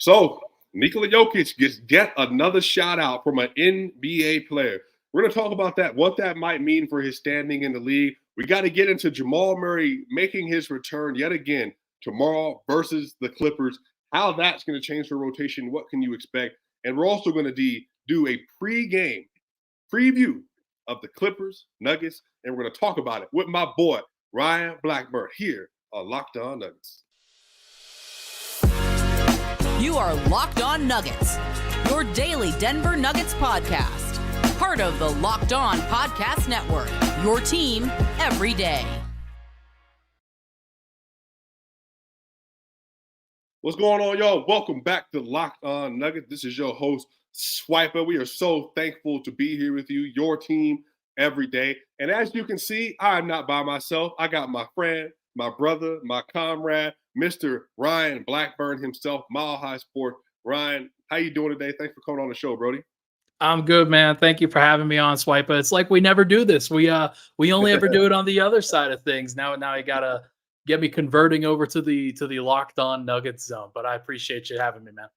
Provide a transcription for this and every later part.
So Nikola Jokic gets yet another shout out from an NBA player. We're going to talk about that, what that might mean for his standing in the league. We got to get into Jamal Murray making his return yet again tomorrow versus the Clippers, how that's going to change the rotation, what can you expect? And we're also going to do a pre-game preview of the Clippers, Nuggets, and we're going to talk about it with my boy, Ryan Blackburn, here on Locked On Nuggets. You are Locked On Nuggets, your daily Denver Nuggets podcast. Part of the Locked On Podcast Network, your team every day. What's going on, y'all? Welcome back to Locked On Nuggets. This is your host, Swiper. We are so thankful to be here with you, your team every day. And as you can see, I'm not by myself. I got my friend, my brother, my comrade, Mr. Ryan Blackburn himself, Mile High Sport. Ryan, how you doing today? Thanks for coming on the show, Brody. I'm good, man. Thank you for having me on, Swiper. It's like we never do this. We only ever do it on the other side of things. Now you gotta get me converting over to the Locked On Nuggets zone. But I appreciate you having me, man.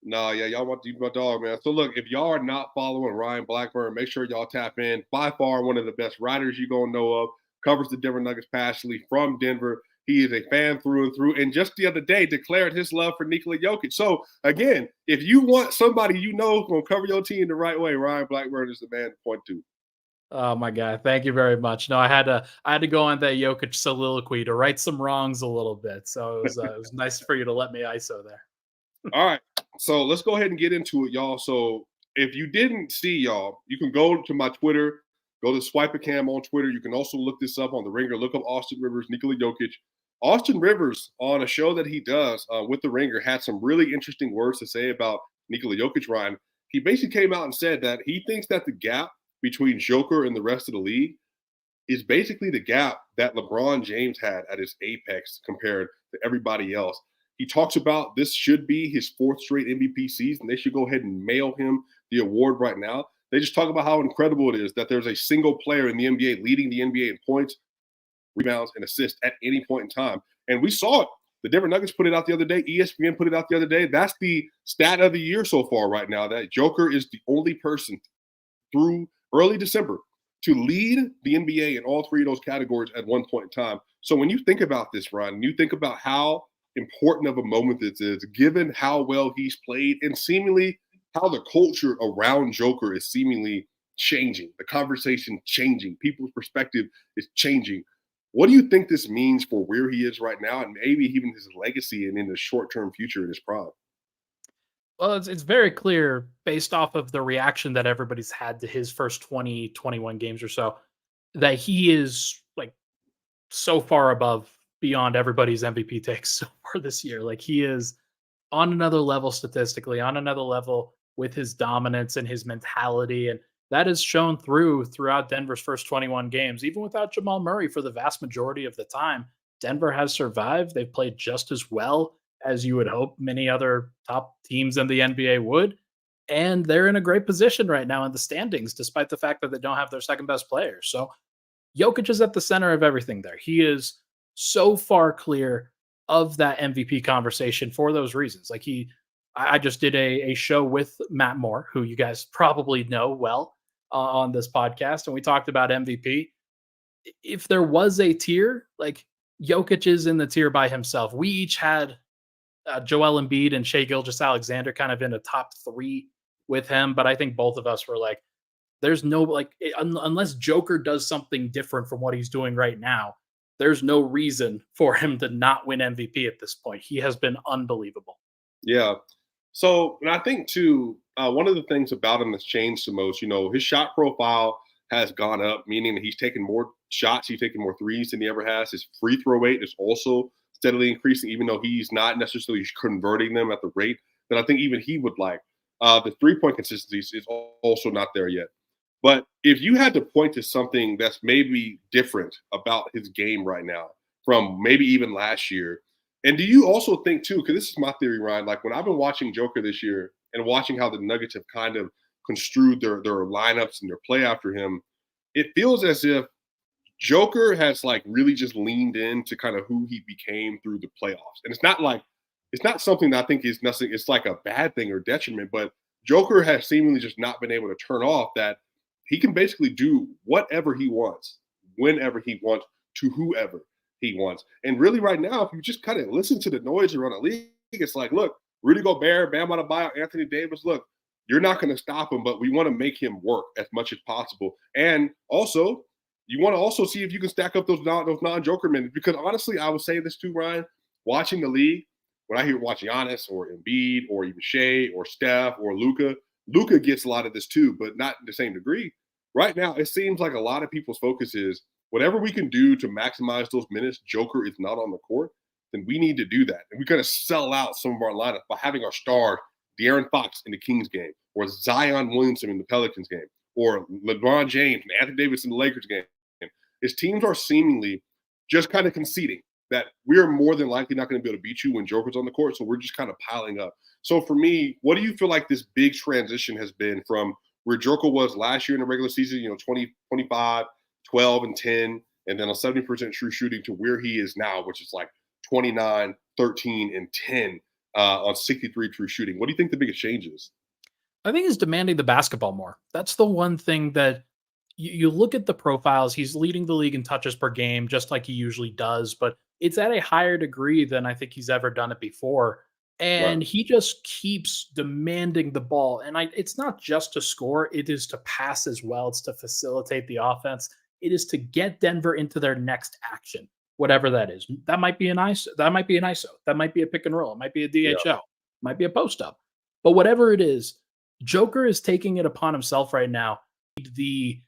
No, yeah, y'all want to use my dog, man. So look, if y'all are not following Ryan Blackburn, make sure y'all tap in. By far, one of the best writers you're gonna know of. Covers the Denver Nuggets passionately from Denver. He is a fan through and through. And just the other day declared his love for Nikola Jokic. So again, if you want somebody you know who's gonna cover your team the right way, Ryan Blackburn is the man to point to. Oh my God, thank you very much. No, I had to go on that Jokic soliloquy to right some wrongs a little bit. So it was nice for you to let me ISO there. All right, so let's go ahead and get into it, y'all. So if you didn't see, y'all, you can go to my Twitter, go to Swipacam on Twitter. You can also look this up on The Ringer. Look up Austin Rivers, Nikola Jokic. Austin Rivers, on a show that he does with The Ringer, had some really interesting words to say about Nikola Jokic, Ryan. He basically came out and said that he thinks that the gap between Joker and the rest of the league is basically the gap that LeBron James had at his apex compared to everybody else. He talks about this should be his fourth straight MVP season. They should go ahead and mail him the award right now. They just talk about how incredible it is that there's a single player in the NBA leading the NBA in points, rebounds, and assists at any point in time. And we saw it. The Denver Nuggets put it out the other day. ESPN put it out the other day. That's the stat of the year so far right now, that Joker is the only person through early December to lead the NBA in all three of those categories at one point in time. So when you think about this, Ryan, you think about how important of a moment this is, given how well he's played and seemingly how the culture around Joker is seemingly changing, the conversation changing, people's perspective is changing. What do you think this means for where he is right now and maybe even his legacy and in the short-term future in his prime? Well, it's very clear based off of the reaction that everybody's had to his first 20, 21 games or so, that he is like so far above beyond everybody's MVP takes so far this year. Like he is on another level statistically, on another level with his dominance and his mentality. And that is shown throughout Denver's first 21 games. Even without Jamal Murray for the vast majority of the time, Denver has survived. They've played just as well as you would hope many other top teams in the NBA would. And they're in a great position right now in the standings, despite the fact that they don't have their second best player. So Jokic is at the center of everything there. He is so far clear of that MVP conversation for those reasons. Like I just did a show with Matt Moore, who you guys probably know well on this podcast, and we talked about MVP. If there was a tier, like Jokic is in the tier by himself. We each had Joel Embiid and Shai Gilgeous-Alexander kind of in a top three with him, but I think both of us were like, there's no, unless Joker does something different from what he's doing right now, there's no reason for him to not win MVP at this point. He has been unbelievable. Yeah. So, and I think too, one of the things about him that's changed the most, his shot profile has gone up, meaning that he's taken more shots, he's taken more threes than he ever has. His free throw rate is also steadily increasing, even though he's not necessarily converting them at the rate that I think even he would like. The three-point consistency is also not there yet. But if you had to point to something that's maybe different about his game right now from maybe even last year, and do you also think too, because this is my theory, Ryan, like when I've been watching Joker this year and watching how the Nuggets have kind of construed their lineups and their play after him, it feels as if Joker has like really just leaned into kind of who he became through the playoffs. And it's not like it's not something that I think is nothing. It's like a bad thing or detriment, but Joker has seemingly just not been able to turn off that he can basically do whatever he wants, whenever he wants, to whoever he wants. And really, right now, if you just kind of listen to the noise around the league, it's like, look, Rudy Gobert, Bam Adebayo, Anthony Davis, look, you're not going to stop him, but we want to make him work as much as possible. And also, you want to also see if you can stack up those non-Joker minutes. Because honestly, I would say this too, Ryan, watching the league, when I hear watching Giannis or Embiid or even Shea or Steph or Luka gets a lot of this too, but not in the same degree. Right now, it seems like a lot of people's focus is whatever we can do to maximize those minutes, Joker is not on the court, then we need to do that. And we got to sell out some of our lineup by having our star De'Aaron Fox in the Kings game, or Zion Williamson in the Pelicans game, or LeBron James and Anthony Davis in the Lakers game. His teams are seemingly just kind of conceding that we're more than likely not going to be able to beat you when Joker's on the court, so we're just kind of piling up. So for me, what do you feel like this big transition has been from where Joker was last year in the regular season, 20, 25, 12, and 10, and then a 70% true shooting to where he is now, which is like 29, 13, and 10 on 63 true shooting. What do you think the biggest change is? I think he's demanding the basketball more. That's the one thing that you look at the profiles. He's leading the league in touches per game, just like he usually does, but it's at a higher degree than I think he's ever done it before. Right. And he just keeps demanding the ball. And it's not just to score, it is to pass as well. It's to facilitate the offense. It is to get Denver into their next action, whatever that is. That might be an ISO. That might be an ISO. That might be a pick and roll. It might be a DHO. Yeah. It might be a post up. But whatever it is, Joker is taking it upon himself right now, the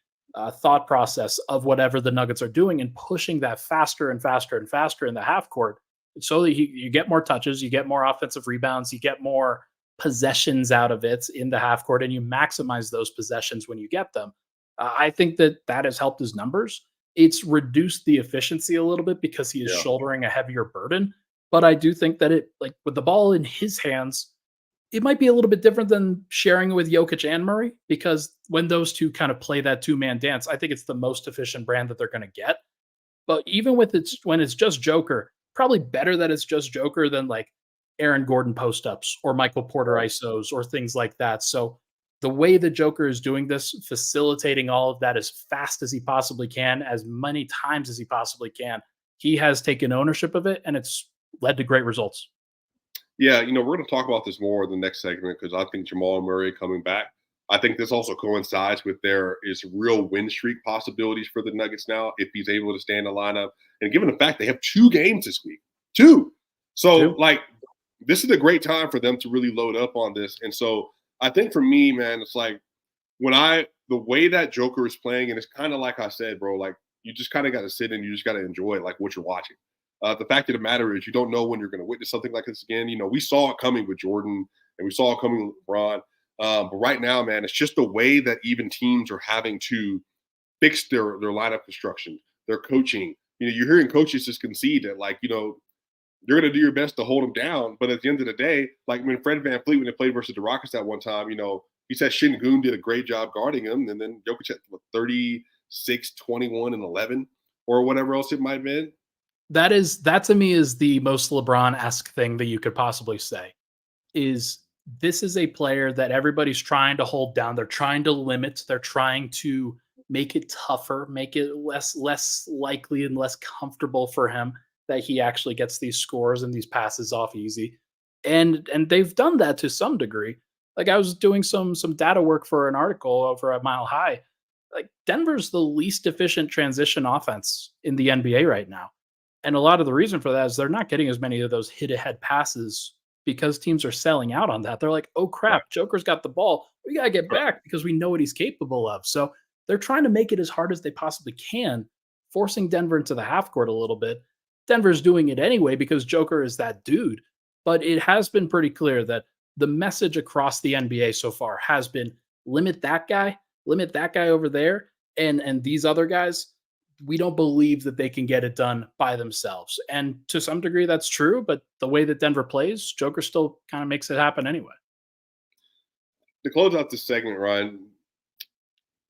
thought process of whatever the Nuggets are doing and pushing that faster and faster and faster in the half court so that you get more touches, you get more offensive rebounds, you get more possessions out of it in the half court, and you maximize those possessions when you get them. I think that has helped his numbers. It's reduced the efficiency a little bit because he is shouldering a heavier burden. But I do think that with the ball in his hands, it might be a little bit different than sharing it with Jokic and Murray, because when those two kind of play that two-man dance, I think it's the most efficient brand that they're going to get. But even when it's just Joker, probably better that it's just Joker than like Aaron Gordon post-ups or Michael Porter ISOs or things like that. So the way that Joker is doing this, facilitating all of that as fast as he possibly can, as many times as he possibly can, he has taken ownership of it, and it's led to great results. Yeah, we're going to talk about this more in the next segment because I think Jamal Murray coming back. I think this also coincides with there is real win streak possibilities for the Nuggets now if he's able to stay in the lineup. And given the fact they have 2 games this week, 2. So, this is a great time for them to really load up on this. And so I think for me, man, it's like the way that Joker is playing, and it's kind of like I said, bro, like you just kind of got to sit and you just got to enjoy like what you're watching. The fact of the matter is you don't know when you're going to witness something like this again. We saw it coming with Jordan and we saw it coming with LeBron. But right now, man, it's just the way that even teams are having to fix their lineup construction, their coaching. You're hearing coaches just concede that, like, you're going to do your best to hold them down. But at the end of the day, like when Fred VanVleet, when they played versus the Rockets that one time, he said Şengün did a great job guarding him. And then Jokic had 36, 21, and 11 or whatever else it might have been. That to me is the most LeBron-esque thing that you could possibly say. This is a player that everybody's trying to hold down. They're trying to limit. They're trying to make it tougher, make it less likely and less comfortable for him that he actually gets these scores and these passes off easy. And they've done that to some degree. Like I was doing some data work for an article over at Mile High. Like Denver's the least efficient transition offense in the NBA right now. And a lot of the reason for that is they're not getting as many of those hit-ahead passes because teams are selling out on that. They're like, oh, crap, Joker's got the ball. We got to get back because we know what he's capable of. So they're trying to make it as hard as they possibly can, forcing Denver into the half court a little bit. Denver's doing it anyway because Joker is that dude. But it has been pretty clear that the message across the NBA so far has been limit that guy over there, and these other guys, we don't believe that they can get it done by themselves. And to some degree, that's true. But the way that Denver plays, Joker still kind of makes it happen anyway. To close out this segment, Ryan,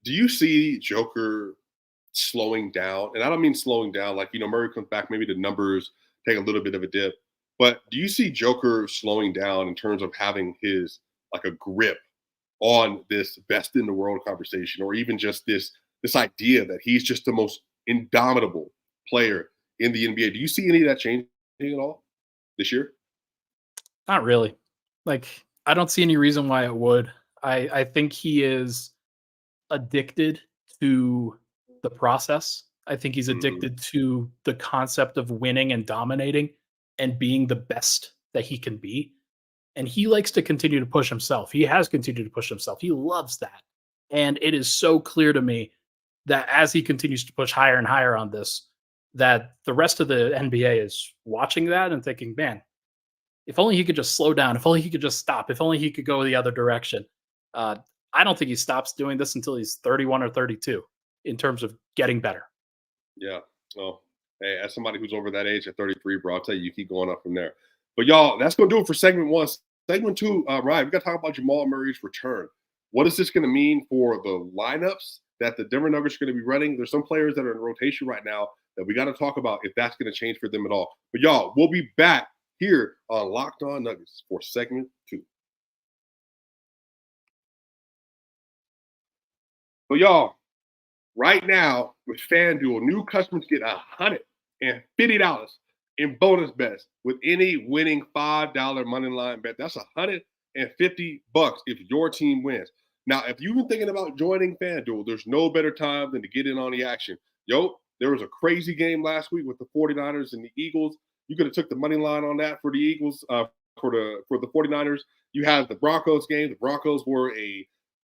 do you see Joker slowing down? And I don't mean slowing down like, Murray comes back, maybe the numbers take a little bit of a dip. But do you see Joker slowing down in terms of having his like a grip on this best in the world conversation, or even just this idea that he's just the most indomitable player in the NBA? Do you see any of that changing at all this year? Not really. Like, I don't see any reason why it would. I think he is addicted to the process. I think he's Mhm. addicted to the concept of winning and dominating and being the best that he can be. And he likes to continue to push himself. He has continued to push himself. He loves that. And it is so clear to me that as he continues to push higher and higher on this, that the rest of the NBA is watching that and thinking, man, if only he could just slow down, if only he could just stop, if only he could go the other direction. Uh, I don't think he stops doing this until he's 31 or 32 in terms of getting better. Yeah. Well, hey, as somebody who's over that age at 33, bro, I'll tell you, you keep going up from there. But y'all, that's gonna do it for segment one. Segment two, Ryan, we got to talk about Jamal Murray's return. What is this going to mean for the lineups that the Denver Nuggets are going to be running? There's some players that are in rotation right now that we got to talk about if that's going to change for them at all. But y'all, we'll be back here on Locked On Nuggets for segment two. So y'all, right now with FanDuel, new customers get $150 in bonus bets with any winning $5 money line bet. That's $150 if your team wins. Now, if you've been thinking about joining FanDuel, there's no better time than to get in on the action. There was a crazy game last week with the 49ers and the Eagles. You could have took the money line on that for the Eagles, for the 49ers. You had the Broncos game. The Broncos were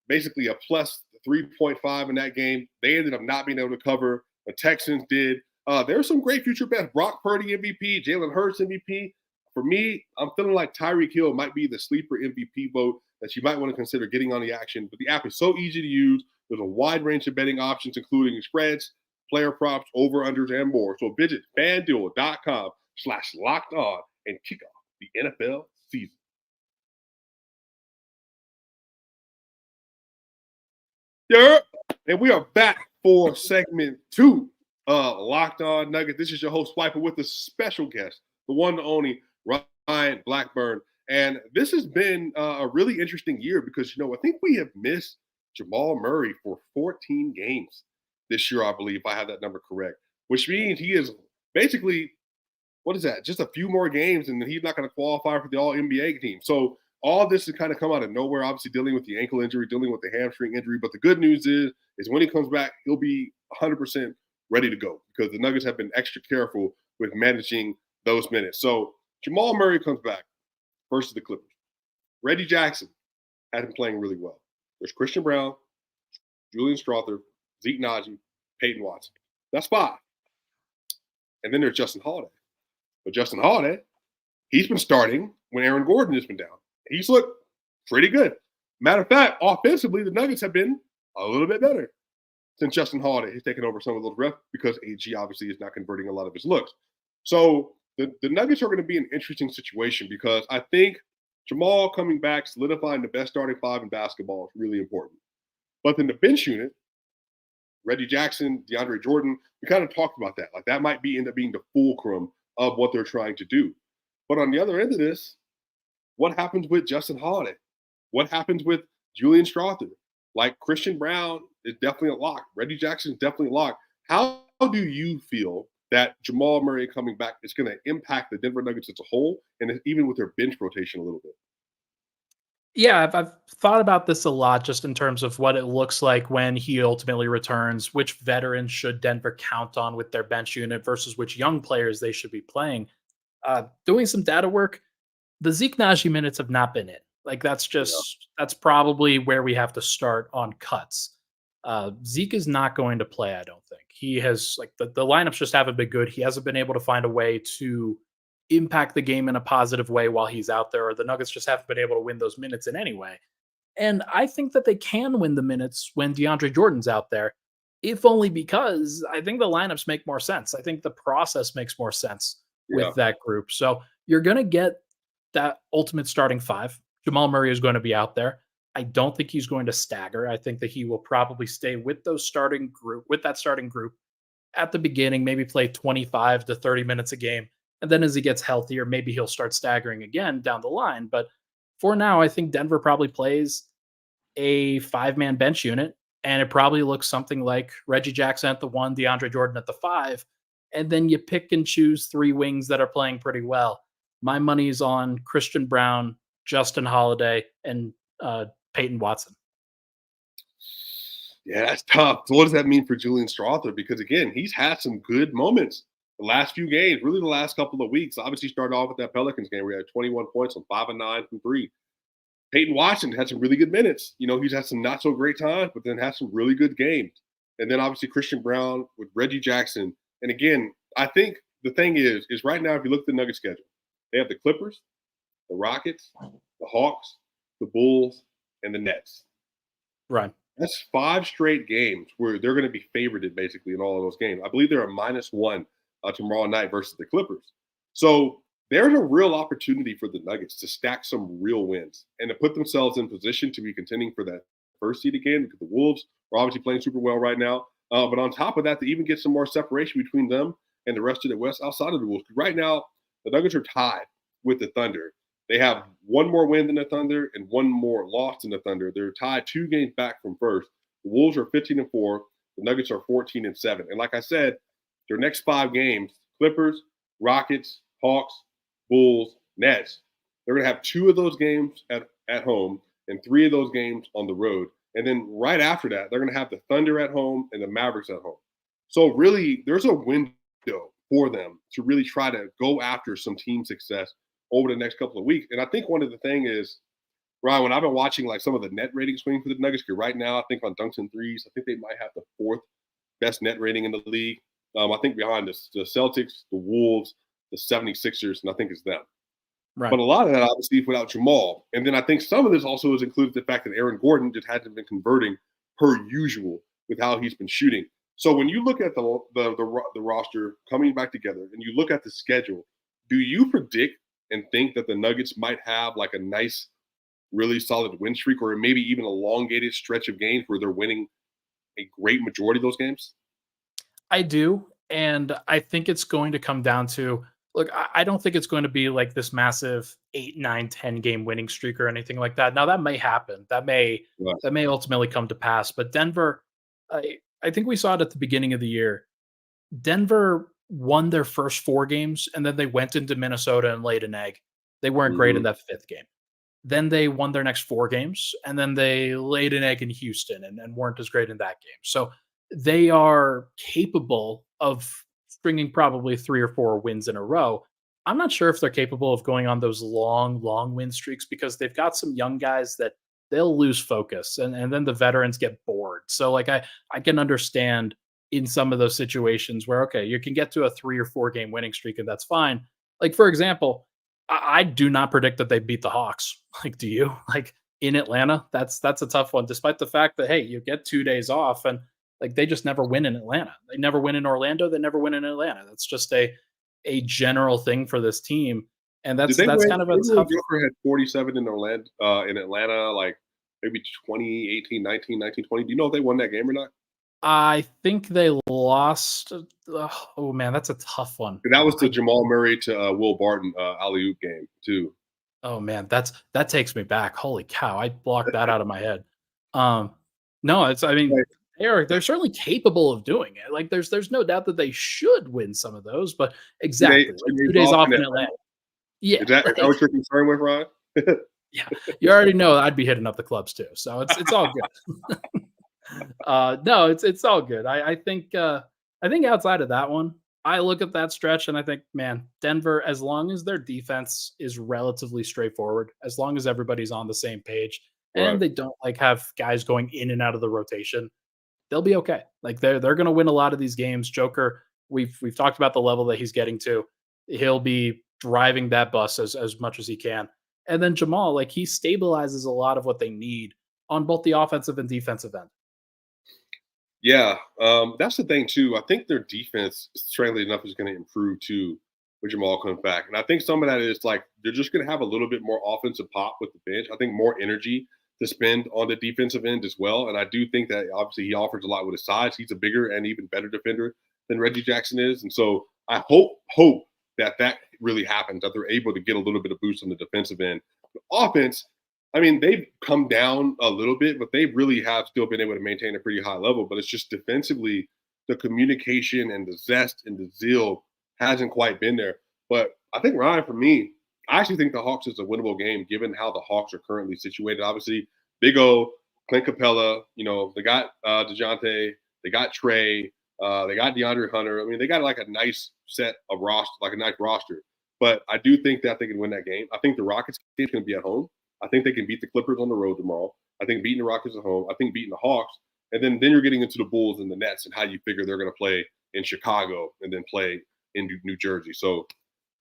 basically a plus 3.5 in that game. They ended up not being able to cover. The Texans did. There's some great future bets. Brock Purdy MVP, Jalen Hurts MVP. For me, I'm feeling like Tyreek Hill might be the sleeper MVP vote that you might want to consider getting on the action. But the app is so easy to use. There's a wide range of betting options, including spreads, player props, over-unders, and more. So visit FanDuel.com/locked on and kick off the NFL season. Yeah. And we are back for segment two. Locked On Nuggets. This is your host, Swiper, with a special guest, the one and only Ryan Blackburn. And this has been a really interesting year because, I think we have missed Jamal Murray for 14 games this year, I believe, if I have that number correct, which means he is basically, what is that, just a few more games and he's not going to qualify for the All-NBA team. So all this has kind of come out of nowhere, obviously dealing with the ankle injury, dealing with the hamstring injury. But the good news is when he comes back, he'll be 100% ready to go because the Nuggets have been extra careful with managing those minutes. So Jamal Murray comes back versus the Clippers. Reggie Jackson had him playing really well. There's Christian Brown, Julian Strawther, Zeke Naji, Peyton Watson. That's five. And then there's Justin Holiday. But Justin Holiday, he's been starting when Aaron Gordon has been down. He's looked pretty good. Matter of fact, offensively, the Nuggets have been a little bit better since Justin Holiday has taken over some of those reps because AG obviously is not converting a lot of his looks. So the Nuggets are going to be an interesting situation because I think Jamal coming back, solidifying the best starting five in basketball is really important. But then the bench unit, Reggie Jackson, DeAndre Jordan, we kind of talked about that. Like that might end up being the fulcrum of what they're trying to do. But on the other end of this, what happens with Justin Holiday? What happens with Julian Strawther? Like Christian Brown is definitely a lock. Reggie Jackson is definitely a lock. How do you feel that Jamal Murray coming back is going to impact the Denver Nuggets as a whole, and even with their bench rotation a little bit? Yeah, I've thought about this a lot just in terms of what it looks like when he ultimately returns. Which veterans should Denver count on with their bench unit versus which young players they should be playing? Doing some data work, the Zeke Naji minutes have not been it. Like that's probably where we have to start on cuts. Zeke is not going to play, I don't think. He has the lineups just haven't been good. He hasn't been able to find a way to impact the game in a positive way while he's out there, or the Nuggets just haven't been able to win those minutes in any way. And I think that they can win the minutes when DeAndre Jordan's out there, if only because I think the lineups make more sense. I think the process makes more sense with that group. So you're going to get that ultimate starting five. Jamal Murray is going to be out there. I don't think he's going to stagger. I think that he will probably stay with that starting group at the beginning, maybe play 25 to 30 minutes a game. And then as he gets healthier, maybe he'll start staggering again down the line. But for now, I think Denver probably plays a 5-man bench unit, and it probably looks something like Reggie Jackson at the 1, DeAndre Jordan at the 5, and then you pick and choose 3 wings that are playing pretty well. My money's on Christian Brown, Justin Holiday, and Peyton Watson. Yeah, that's tough. So what does that mean for Julian Strawther? Because again, he's had some good moments the last few games, really the last couple of weeks. Obviously, started off with that Pelicans game where he had 21 points on 5 of 9 from 3. Peyton Watson had some really good minutes. He's had some not so great times, but then had some really good games. And then obviously Christian Brown with Reggie Jackson. And again, I think the thing is right now, if you look at the Nuggets schedule, they have the Clippers, the Rockets, the Hawks, the Bulls, and the Nets. Right. That's 5 straight games where they're going to be favorited basically in all of those games. I believe they're a -1 tomorrow night versus the Clippers. So there's a real opportunity for the Nuggets to stack some real wins and to put themselves in position to be contending for that first seed again, because the Wolves are obviously playing super well right now. But on top of that, to even get some more separation between them and the rest of the West outside of the Wolves. Right now, the Nuggets are tied with the Thunder. They have 1 more win than the Thunder and 1 more loss than the Thunder. They're tied 2 games back from first. The Wolves are 15-4. The Nuggets are 14-7. And like I said, their next 5 games, Clippers, Rockets, Hawks, Bulls, Nets, they're going to have 2 of those games at home and 3 of those games on the road. And then right after that, they're going to have the Thunder at home and the Mavericks at home. So really, there's a window for them to really try to go after some team success over the next couple of weeks. And I think one of the things is, Ryan, when I've been watching like some of the net rating swing for the Nuggets, because right now I think on dunks and threes, I think they might have the 4th best net rating in the league. I think behind the Celtics, the Wolves, the 76ers, and I think it's them. Right. But a lot of that obviously without Jamal. And then I think some of this also has included the fact that Aaron Gordon just hasn't been converting per usual with how he's been shooting. So when you look at the roster coming back together and you look at the schedule, do you predict and think that the Nuggets might have like a nice, really solid win streak, or maybe even elongated stretch of games where they're winning a great majority of those games? I do. And I think it's going to come down to, look, I don't think it's going to be like this massive 8, 9, 10 game winning streak or anything like that. Now that may happen. That may ultimately come to pass. But Denver, I think we saw it at the beginning of the year. Denver won their first 4 games, and then they went into Minnesota and laid an egg. They weren't great in that 5th game. Then they won their next 4 games, and then they laid an egg in Houston and weren't as great in that game. So they are capable of stringing probably 3 or 4 wins in a row. I'm not sure if they're capable of going on those long win streaks, because they've got some young guys that they'll lose focus, and then the veterans get bored. So like I can understand in some of those situations where, okay, you can get to a 3 or 4 game winning streak and that's fine. Like, for example, I do not predict that they beat the Hawks. Like, do you? Like in Atlanta, that's a tough one, despite the fact that, hey, you get 2 days off, and like they just never win in Atlanta. They never win in Orlando. They never win in Atlanta. That's just a general thing for this team. And that's kind of a tough. Joker had 47 in Atlanta, like maybe 2018, 19, 20. Do you know if they won that game or not? I think they lost. Oh man, that's a tough one. That was the Jamal Murray to Will Barton alley-oop game too. Oh man, that takes me back. Holy cow, I blocked that out of my head. No, they're certainly capable of doing it. Like there's no doubt that they should win some of those, but exactly, 2 days off in Atlanta. Yeah, is that what you're concerned with, Ryan? Yeah, you already know I'd be hitting up the clubs too, so it's all good. No, it's all good. I think outside of that one, I look at that stretch and I think, man, Denver, as long as their defense is relatively straightforward, as long as everybody's on the same page, and they don't like have guys going in and out of the rotation, they'll be okay. Like they're going to win a lot of these games. Joker, we've talked about the level that he's getting to. He'll be driving that bus as much as he can. And then Jamal, like he stabilizes a lot of what they need on both the offensive and defensive end. Yeah, that's the thing too. I think their defense, strangely enough, is going to improve too when Jamal comes back. And I think some of that is like they're just going to have a little bit more offensive pop with the bench. I think more energy to spend on the defensive end as well. And I do think that obviously he offers a lot with his size. He's a bigger and even better defender than Reggie Jackson is. And so I hope that really happens, that they're able to get a little bit of boost on the defensive end. The offense, I mean, they've come down a little bit, but they really have still been able to maintain a pretty high level. But it's just defensively, the communication and the zest and the zeal hasn't quite been there. But I think, Ryan, for me, I actually think the Hawks is a winnable game given how the Hawks are currently situated. Obviously, Big O, Clint Capella, they got DeJounte, they got Trey, they got DeAndre Hunter. I mean, they got like a nice set of roster, like a nice roster. But I do think that they can win that game. I think the Rockets game is going to be at home. I think they can beat the Clippers on the road tomorrow. I think beating the Rockets at home. I think beating the Hawks. And then you're getting into the Bulls and the Nets and how you figure they're going to play in Chicago and then play in New Jersey. So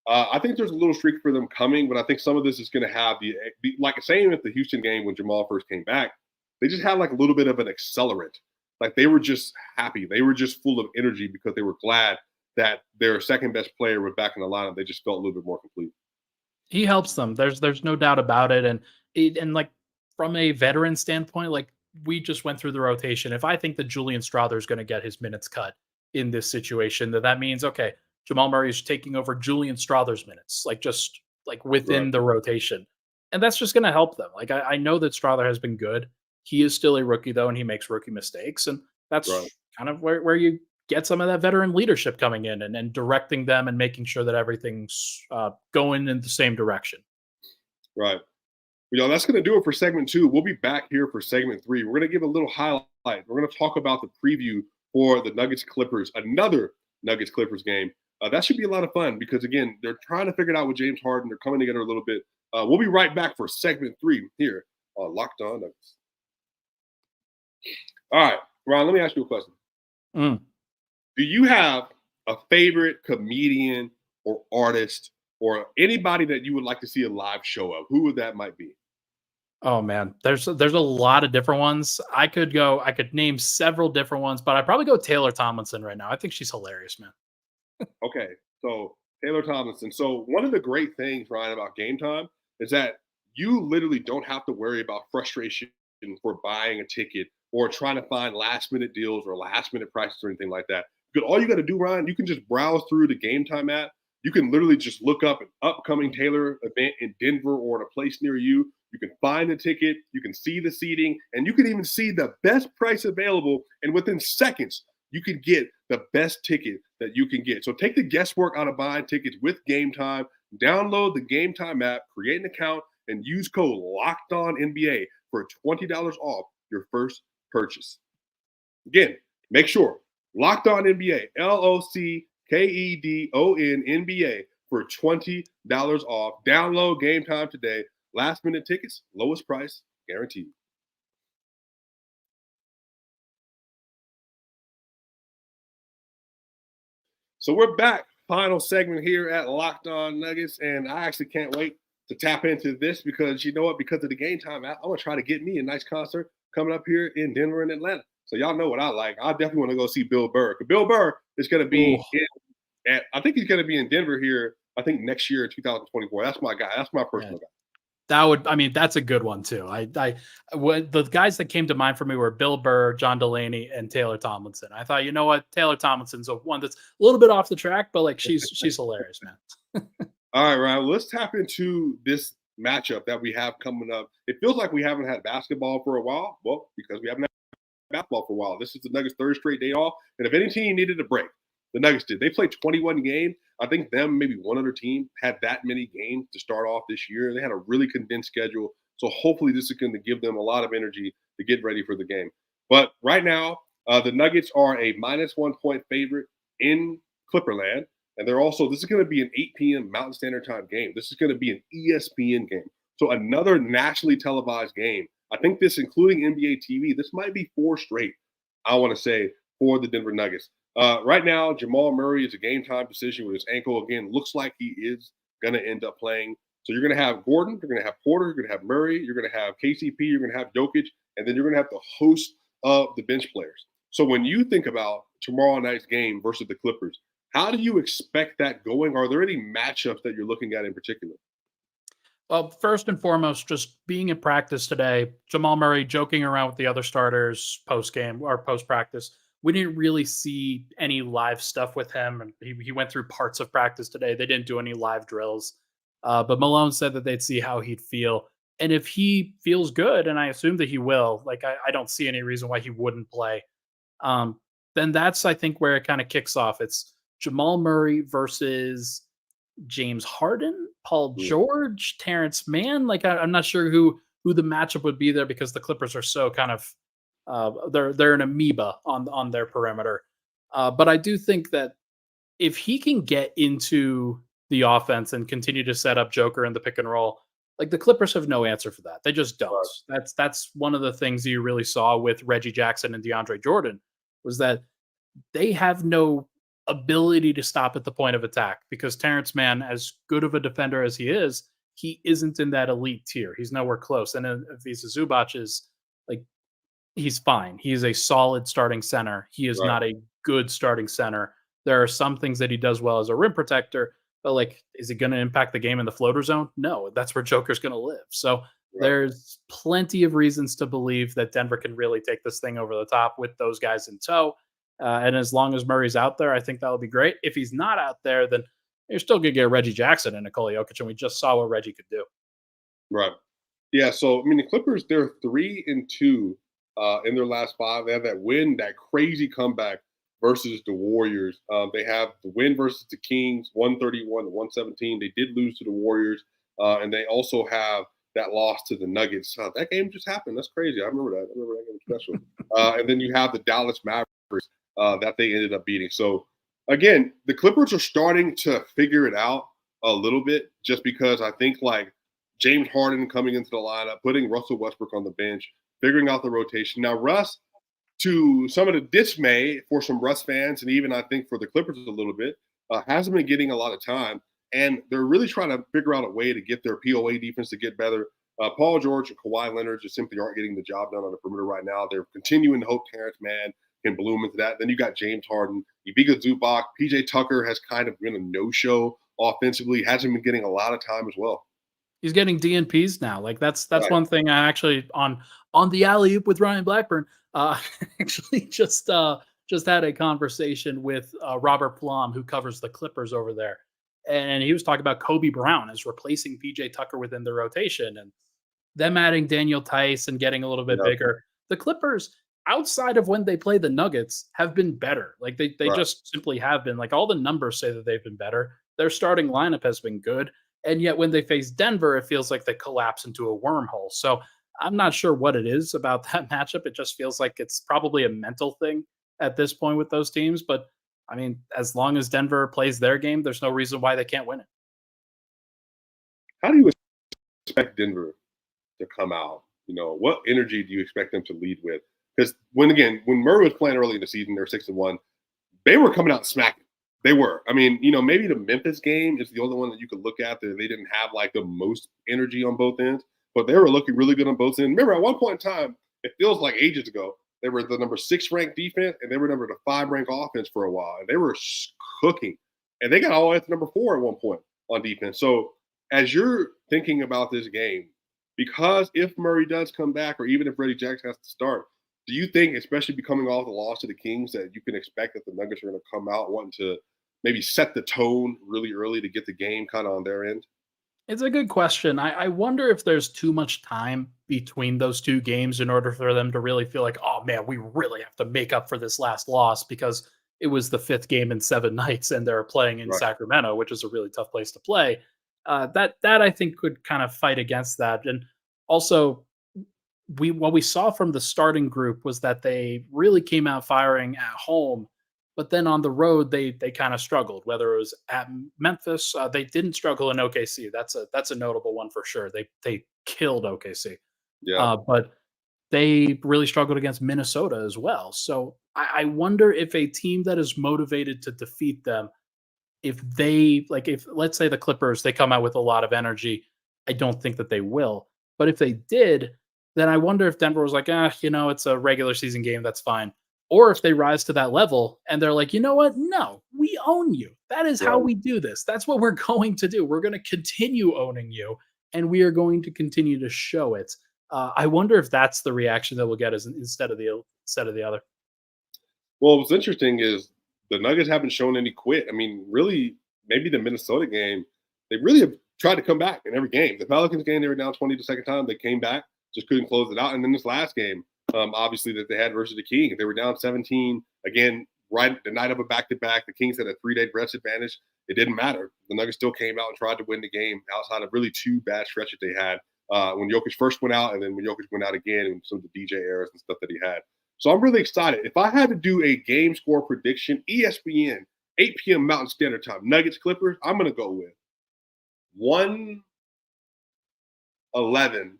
I think there's a little streak for them coming, but I think some of this is going to have the like same at the Houston game when Jamal first came back. They just had like a little bit of an accelerant. Like they were just happy. They were just full of energy because they were glad that their second best player was back in the lineup. They just felt a little bit more complete. He helps them. There's no doubt about it. And like from a veteran standpoint, like we just went through the rotation. If I think that Julian Strawther is going to get his minutes cut in this situation, that means, okay, Jamal Murray is taking over Julian Strawther's minutes, like just like within the rotation. And that's just going to help them. Like I know that Strawther has been good. He is still a rookie though, and he makes rookie mistakes. And that's kind of where you get some of that veteran leadership coming in and directing them and making sure that everything's going in the same direction. Right. That's going to do it for segment 2. We'll be back here for segment 3. We're going to give a little highlight. We're going to talk about the preview for the Nuggets Clippers, another Nuggets Clippers game. That should be a lot of fun because, again, they're trying to figure it out with James Harden. They're coming together a little bit. We'll be right back for segment 3 here on Locked On Nuggets. All right, Ron, let me ask you a question. Do you have a favorite comedian or artist or anybody that you would like to see a live show of? Who would that might be? Oh man, there's a lot of different ones. I could name several different ones, but I'd probably go Taylor Tomlinson right now. I think she's hilarious, man. Okay, so Taylor Tomlinson. So one of the great things, Ryan, about Game Time is that you literally don't have to worry about frustration for buying a ticket or trying to find last-minute deals or last-minute prices or anything like that. Because all you got to do, Ryan, you can just browse through the Game Time app. You can literally just look up an upcoming Taylor event in Denver or in a place near you. You can find the ticket, you can see the seating, and you can even see the best price available. And within seconds, you can get the best ticket that you can get. So take the guesswork out of buying tickets with Game Time. Download the Game Time app, create an account, and use code LOCKEDONNBA for $20 off your first purchase. Again, make sure Locked On NBA, LOCKEDON NBA for $20 off. Download Game Time today. Last minute tickets, lowest price guaranteed. So we're back. Final segment here at Locked On Nuggets, and I actually can't wait to tap into this because you know what? Because of the Game Time app, I'm gonna try to get me a nice concert coming up here in Denver and Atlanta. So y'all know what I like. I definitely want to go see Bill Burr. Bill Burr is going to be I think he's going to be in Denver here. I think next year, 2024. That's my guy. That's my personal guy. That's a good one too. The guys that came to mind for me were Bill Burr, John Delaney, and Taylor Tomlinson. I thought, you know what, Taylor Tomlinson's one that's a little bit off the track, but like she's hilarious, man. All right, Ryan. Let's tap into this matchup that we have coming up. It feels like we haven't had basketball for a while. Well, because we haven't had basketball for a while. This is the Nuggets' third straight day off, and if any team needed a break, the Nuggets did. They played 21 games. I think them, maybe one other team, had that many games to start off this year. They had a really condensed schedule. So hopefully this is going to give them a lot of energy to get ready for the game. But right now, the Nuggets are a -1 point favorite in Clipperland. And this is going to be an 8 p.m. Mountain Standard Time game. This is going to be an ESPN game. So another nationally televised game. I think this, including NBA TV, this might be 4 straight, I want to say, for the Denver Nuggets. Right now, Jamal Murray is a game time decision with his ankle. Again, looks like he is going to end up playing. So you're going to have Gordon, you're going to have Porter, you're going to have Murray, you're going to have KCP, you're going to have Jokic, and then you're going to have the host of the bench players. So when you think about tomorrow night's game versus the Clippers, how do you expect that going? Are there any matchups that you're looking at in particular? Well, first and foremost, just being in practice today, Jamal Murray joking around with the other starters post-game or post-practice we didn't really see any live stuff with him. And he went through parts of practice today. They didn't do any live drills. But Malone said that they'd see how he'd feel. And if he feels good, and I assume that he will, like I don't see any reason why he wouldn't play. Um, then that's I think where it kind of kicks off. It's Jamal Murray versus James Harden, Paul Mm. George, Terrence Mann. Like I'm not sure who the matchup would be there because the Clippers are so kind of they're an amoeba on their perimeter. But I do think that if he can get into the offense and continue to set up Joker in the pick and roll, like the Clippers have no answer for that. They just don't. Right. That's one of the things you really saw with Reggie Jackson and DeAndre Jordan was that they have no ability to stop at the point of attack because Terrence Mann, as good of a defender as he isn't in that elite tier. He's nowhere close. And then if he's a Zubac is like he's fine. He's a solid starting center. He is Right. not a good starting center. There are some things that he does well as a rim protector, but like, is it going to impact the game in the floater zone? No, that's where Joker's going to live. So Right. there's plenty of reasons to believe that Denver can really take this thing over the top with those guys in tow. And as long as Murray's out there, I think that'll be great. If he's not out there, then you're still going to get Reggie Jackson and Nikola Jokic, and we just saw what Reggie could do. Right. Yeah. So I mean, the Clippers they're 3-2 in their last 5. They have that win, that crazy comeback versus the Warriors. They have the win versus the Kings, 131-117. They did lose to the Warriors, and they also have that loss to the Nuggets. That game just happened. That's crazy. I remember that. I remember that game special. And then you have the Dallas Mavericks that they ended up beating. So again, the Clippers are starting to figure it out a little bit, just because I think like James Harden coming into the lineup, putting Russell Westbrook on the bench, figuring out the rotation. Now, Russ, to some of the dismay for some Russ fans, and even I think for the Clippers a little bit, hasn't been getting a lot of time. And they're really trying to figure out a way to get their POA defense to get better. Paul George and Kawhi Leonard just simply aren't getting the job done on the perimeter right now. They're continuing to hope Terrence Mann can bloom into that. Then you got James Harden, Ivica Zubac, PJ Tucker has kind of been a no-show offensively, hasn't been getting a lot of time as well. He's getting DNPs now. Like that's Right. one thing I actually on the alley oop with Ryan Blackburn. Actually just had a conversation with Robert Plum, who covers the Clippers over there, and he was talking about Kobe Brown as replacing PJ Tucker within the rotation, and them adding Daniel Tice and getting a little bit Yep. bigger. The Clippers, outside of when they play the Nuggets, have been better. Like they Right. just simply have been. Like all the numbers say that they've been better. Their starting lineup has been good. And yet when they face Denver, it feels like they collapse into a wormhole. So I'm not sure what it is about that matchup. It just feels like it's probably a mental thing at this point with those teams. But I mean, as long as Denver plays their game, there's no reason why they can't win it. How do you expect Denver to come out? What energy do you expect them to lead with? Because when Murray was playing early in the season, they're 6-1. They were coming out smacking. They were. I mean, maybe the Memphis game is the only one that you could look at that they didn't have like the most energy on both ends, but they were looking really good on both ends. Remember, at one point in time, it feels like ages ago, they were the number 6 ranked defense and they were number 5 ranked offense for a while, and they were cooking. And they got all the way to number 4 at one point on defense. So as you're thinking about this game, because if Murray does come back, or even if Reggie Jackson has to start, do you think, especially becoming off the loss to the Kings, that you can expect that the Nuggets are going to come out wanting to maybe set the tone really early to get the game kind of on their end? It's a good question. I wonder if there's too much time between those two games in order for them to really feel like, oh man, we really have to make up for this last loss because it was the 5th game in 7 nights and they're playing in Right. Sacramento, which is a really tough place to play. That I think could kind of fight against that. And also, what we saw from the starting group was that they really came out firing at home, but then on the road they kind of struggled. Whether it was at Memphis, they didn't struggle in OKC. That's a notable one for sure. They killed OKC, Yeah. but they really struggled against Minnesota as well. So I wonder if a team that is motivated to defeat them, if they like, if let's say the Clippers, they come out with a lot of energy, I don't think that they will. But if they did, then I wonder if Denver was like, it's a regular season game, that's fine. Or if they rise to that level and they're like, you know what? No, we own you. That is how Right. we do this. That's what we're going to do. We're going to continue owning you, and we are going to continue to show it. I wonder if that's the reaction that we'll get instead of the other. Well, what's interesting is the Nuggets haven't shown any quit. I mean, really, maybe the Minnesota game, they really have tried to come back in every game. The Pelicans game, they were down 20 the second time. They came back, just couldn't close it out. And then this last game, obviously, that they had versus the Kings, they were down 17 again, right the night of a back-to-back. The Kings had a 3-day rest advantage. It didn't matter. The Nuggets still came out and tried to win the game outside of really two bad stretches they had when Jokic first went out and then when Jokic went out again and some of the DJ errors and stuff that he had. So I'm really excited. If I had to do a game score prediction, ESPN, 8 p.m. Mountain Standard Time, Nuggets Clippers, I'm going to go with 111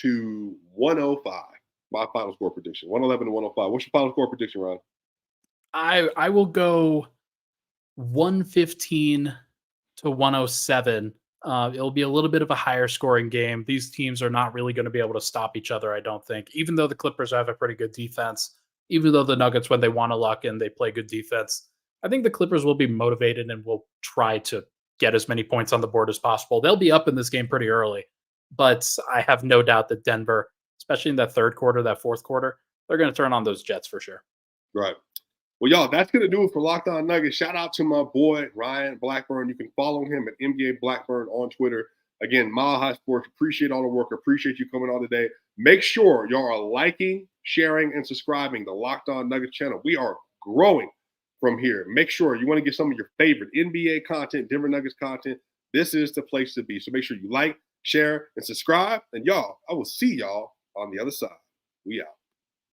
to 105. My final score prediction, 111 to 105. What's your final score prediction, Ron? I will go 115 to 107. It'll be a little bit of a higher scoring game. These teams are not really going to be able to stop each other, I don't think. Even though the Clippers have a pretty good defense, even though the Nuggets, when they want to lock in, they play good defense. I think the Clippers will be motivated and will try to get as many points on the board as possible. They'll be up in this game pretty early, but I have no doubt that Denver, especially in that third quarter, that fourth quarter, they're going to turn on those Jets for sure. Right. Well, y'all, that's going to do it for Locked On Nuggets. Shout out to my boy, Ryan Blackburn. You can follow him at NBA Blackburn on Twitter. Again, Mile High Sports, appreciate all the work. Appreciate you coming on today. Make sure y'all are liking, sharing, and subscribing the Locked On Nuggets channel. We are growing from here. Make sure you want to get some of your favorite NBA content, Denver Nuggets content. This is the place to be. So make sure you like, share, and subscribe. And y'all, I will see y'all on the other side. We out.